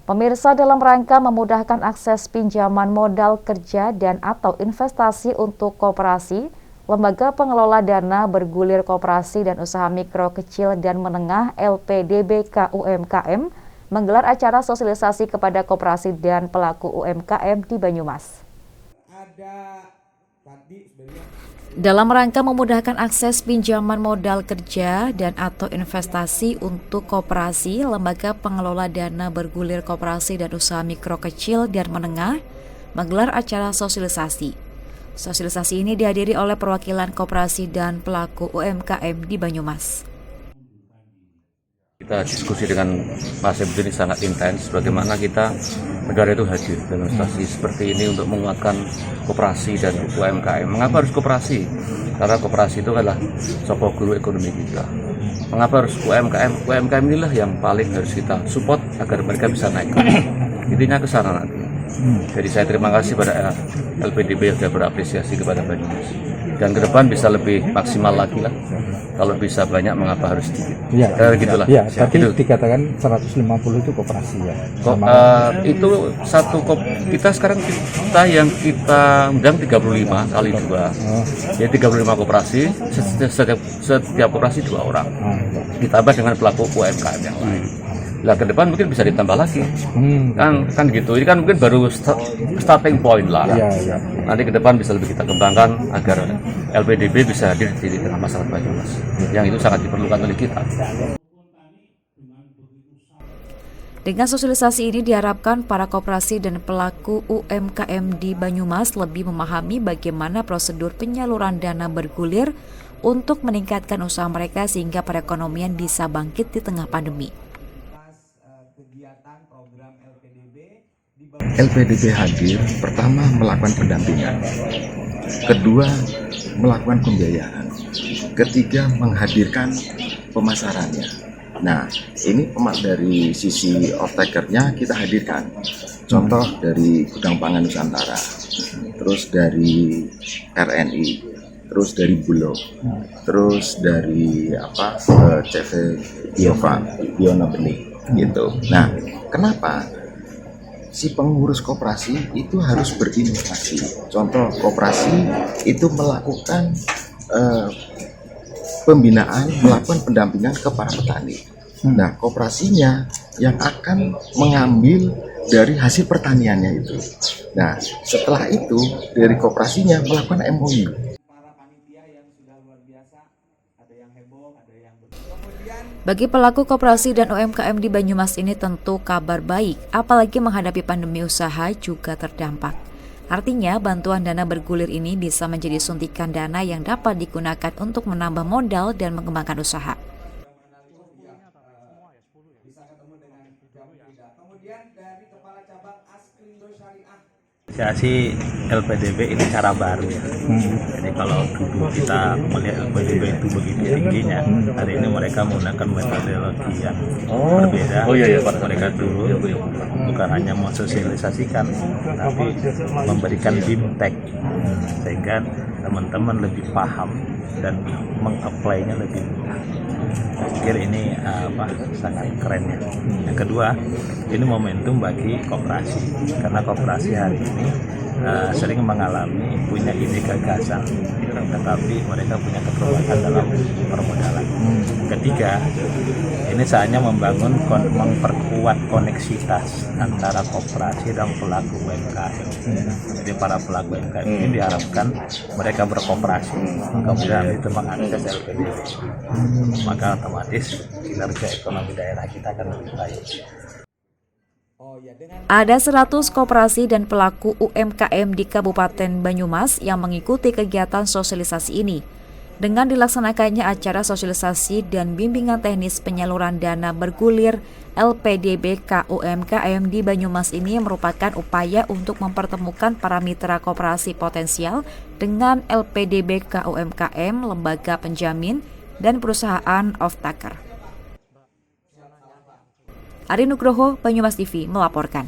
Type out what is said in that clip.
Pemirsa, dalam rangka memudahkan akses pinjaman modal kerja dan atau investasi untuk koperasi, Lembaga Pengelola Dana Bergulir Koperasi dan Usaha Mikro Kecil dan Menengah LPDB KUMKM menggelar acara sosialisasi kepada koperasi dan pelaku UMKM di Banyumas. Dalam rangka memudahkan akses pinjaman modal kerja dan atau investasi untuk koperasi, Lembaga Pengelola Dana Bergulir Koperasi dan Usaha Mikro Kecil dan Menengah menggelar acara sosialisasi. Sosialisasi ini dihadiri oleh perwakilan koperasi dan pelaku UMKM di Banyumas. Kita diskusi dengan Mas Ibu ini sangat intens bagaimana kita negara itu hadir demonstrasi seperti ini untuk menguatkan koperasi dan UMKM. Mengapa harus koperasi? Karena koperasi itu adalah sokong guru ekonomi kita. Mengapa harus UMKM? UMKM inilah yang paling harus kita support agar mereka bisa naik. Intinya ke sana nanti. Jadi saya terima kasih pada LPDB yang sudah berapresiasi kepada Banyumas. Dan ke depan bisa lebih maksimal lagi lah. Kalau bisa banyak, mengapa harus sedikit? Ya, gitulah. Ya, tapi gitu. Dikatakan 150 itu koperasi ya. Itu satu kita sekarang yang kita undang 35 kali 2. Jadi 35 koperasi, setiap koperasi 2 orang. Ditambah dengan pelaku UMKM yang lain. Nah, ke depan mungkin bisa ditambah lagi. Kan gitu. Ini kan mungkin baru starting point lah. Ya. Nanti ke depan bisa lebih kita kembangkan agar LPDB bisa hadir di tengah masyarakat Banyumas. Yang itu sangat diperlukan oleh kita. Dengan sosialisasi ini diharapkan para koperasi dan pelaku UMKM di Banyumas lebih memahami bagaimana prosedur penyaluran dana bergulir untuk meningkatkan usaha mereka sehingga perekonomian bisa bangkit di tengah pandemi. LPDB hadir, pertama melakukan pendampingan, kedua melakukan pembiayaan, ketiga menghadirkan pemasarannya. Nah, ini dari sisi off-taker-nya kita hadirkan. Contoh dari Gudang Pangan Nusantara, terus dari RNI, terus dari Bulog, terus dari CV Biona Benih gitu. Nah, kenapa? Si pengurus koperasi itu harus berinovasi. Contoh, koperasi itu melakukan pembinaan, melakukan pendampingan ke para petani. Nah, koperasinya yang akan mengambil dari hasil pertaniannya itu. Nah, setelah itu dari koperasinya melakukan MOU. Bagi pelaku koperasi dan UMKM di Banyumas ini tentu kabar baik, apalagi menghadapi pandemi usaha juga terdampak. Artinya, bantuan dana bergulir ini bisa menjadi suntikan dana yang dapat digunakan untuk menambah modal dan mengembangkan usaha. Asosiasi LPDB ini cara baru ya. Jadi kalau dulu kita melihat LPDB itu begitu tingginya, hari ini mereka menggunakan metodologi yang berbeda. Mereka dulu bukan hanya mensosialisasikan, tapi memberikan bimtek sehingga teman-teman lebih paham dan meng-apply-nya lebih mudah. Saya pikir ini sangat keren ya. Yang kedua, ini momentum bagi koperasi karena koperasi hari ini sering mengalami punya ide gagasan, tetapi mereka punya keterbatasan dalam permodalan. Ketiga, ini saatnya memperkuat koneksitas antara koperasi dan pelaku UMKM. Jadi para pelaku UMKM ini diharapkan mereka berkooperasi, kemudian itu mengakses LPDB. Maka otomatis kinerja ekonomi daerah kita akan lebih baik. Ada 100 koperasi dan pelaku UMKM di Kabupaten Banyumas yang mengikuti kegiatan sosialisasi ini. Dengan dilaksanakannya acara sosialisasi dan bimbingan teknis penyaluran dana bergulir LPDB KUMKM di Banyumas ini merupakan upaya untuk mempertemukan para mitra koperasi potensial dengan LPDB KUMKM, lembaga penjamin, dan perusahaan off-taker. Ari Nugroho, Banyumas TV melaporkan.